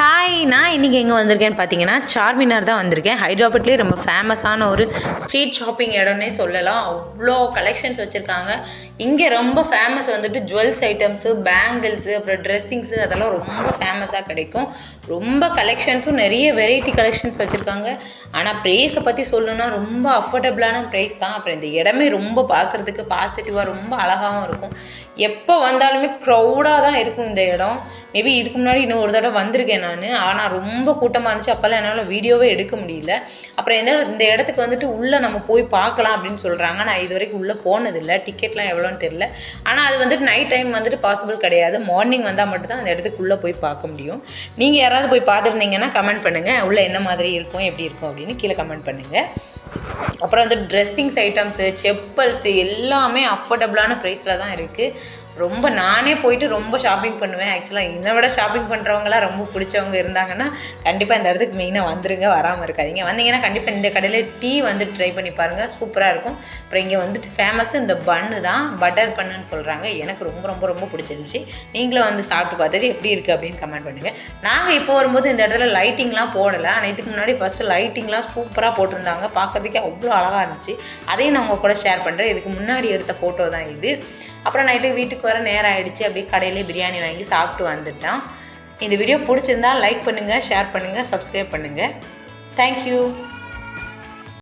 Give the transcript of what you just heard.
Hi, நான் இன்றைக்கி எங்கே வந்திருக்கேன்னு பார்த்தீங்கன்னா சார்மினார் தான் வந்திருக்கேன். ஹைதராபாத்லேயே ரொம்ப ஃபேமஸான ஒரு ஸ்ட்ரீட் ஷாப்பிங் இடம்னே சொல்லலாம். அவ்வளோ கலெக்ஷன்ஸ் வச்சுருக்காங்க. இங்கே ரொம்ப ஃபேமஸ் வந்துட்டு ஜுவல்ஸ் ஐட்டம்ஸு, பேங்கிள்ஸு, அப்புறம் ட்ரெஸ்ஸிங்ஸு அதெல்லாம் ரொம்ப ஃபேமஸாக கிடைக்கும். ரொம்ப கலெக்ஷன்ஸும் நிறைய வெரைட்டி கலெக்ஷன்ஸ் வச்சுருக்காங்க. ஆனால் ப்ரைஸை பற்றி சொல்லணுன்னா ரொம்ப அஃபோர்டபுளான ப்ரைஸ் தான். அப்புறம் இந்த இடமே ரொம்ப பார்க்குறதுக்கு பாசிட்டிவாக ரொம்ப அழகாகவும் இருக்கும். எப்போ வந்தாலுமே க்ரௌடாக தான் இருக்கும் இந்த இடம். மேபி இதுக்கு முன்னாடி இன்னும் ஒரு தடவை வந்திருக்கேன் நான். ஆனால் ரொம்ப கூட்டமாக இருந்துச்சு. அப்போல்லாம் என்னால் வீடியோவே எடுக்க முடியல. அப்புறம் இந்த இடத்துக்கு வந்துட்டு உள்ளே நம்ம போய் பார்க்கலாம் அப்படின்னு சொல்கிறாங்க. நான் இது வரைக்கும் உள்ளே போனதில்லை. டிக்கெட்லாம் எவ்வளோன்னு தெரில. ஆனால் அது வந்துட்டு நைட் டைம் வந்துட்டு பாசிபிள் கிடையாது. மார்னிங் வந்தால் மட்டும்தான் அந்த இடத்துக்கு உள்ளே போய் பார்க்க முடியும். நீங்கள் யாராவது போய் பார்த்துருந்தீங்கன்னா கமெண்ட் பண்ணுங்கள். உள்ளே என்ன மாதிரி இருக்கும், எப்படி இருக்கும் அப்படின்னு கீழே கமெண்ட் பண்ணுங்கள். அப்புறம் வந்து ட்ரெஸ்ஸிங்ஸ் ஐட்டம்ஸு, செப்பல்ஸு எல்லாமே அஃபோர்டபுளான ப்ரைஸில் தான் இருக்குது. ரொம்ப நானே போயிட்டு ரொம்ப ஷாப்பிங் பண்ணுவேன். ஆக்சுவலாக என்னை விட ஷாப்பிங் பண்ணுறவங்களாம் ரொம்ப பிடிச்சவங்க இருந்தாங்கன்னா கண்டிப்பாக இந்த இடத்துக்கு மெயினாக வந்துருங்க, வராமல் இருக்காதிங்க. வந்தீங்கன்னா கண்டிப்பாக இந்த கடையில் டீ வந்து ட்ரை பண்ணி பாருங்கள், சூப்பராக இருக்கும். அப்புறம் இங்கே வந்துட்டு ஃபேமஸ் இந்த பன்னு தான், பட்டர் பண்ணுன்னு சொல்கிறாங்க. எனக்கு ரொம்ப ரொம்ப ரொம்ப பிடிச்சிருந்துச்சி. நீங்களும் வந்து சாப்பிட்டு பார்த்துட்டு எப்படி இருக்குது அப்படின்னு கமெண்ட் பண்ணுங்கள். நாங்கள் இப்போ வரும்போது இந்த இடத்துல லைட்டிங்லாம் போடலை. ஆனால் இதுக்கு முன்னாடி ஃபஸ்ட்டு லைட்டிங்லாம் சூப்பராக போட்டிருந்தாங்க. பார்க்குறதுக்கே அவ்வளோ அழகாக இருந்துச்சு. அதையும் நான் உங்கள் கூட ஷேர் பண்ணுறேன். இதுக்கு முன்னாடி எடுத்த ஃபோட்டோ தான் இது. அப்புறம் நைட்டு வீட்டுக்கு வர நேரம் ஆகிடுச்சு. அப்படியே கடையிலே பிரியாணி வாங்கி சாப்பிட்டு வந்துட்டோம். இந்த வீடியோ பிடிச்சிருந்தால் லைக் பண்ணுங்கள், ஷேர் பண்ணுங்கள், சப்ஸ்கிரைப் பண்ணுங்கள். தேங்க்யூ.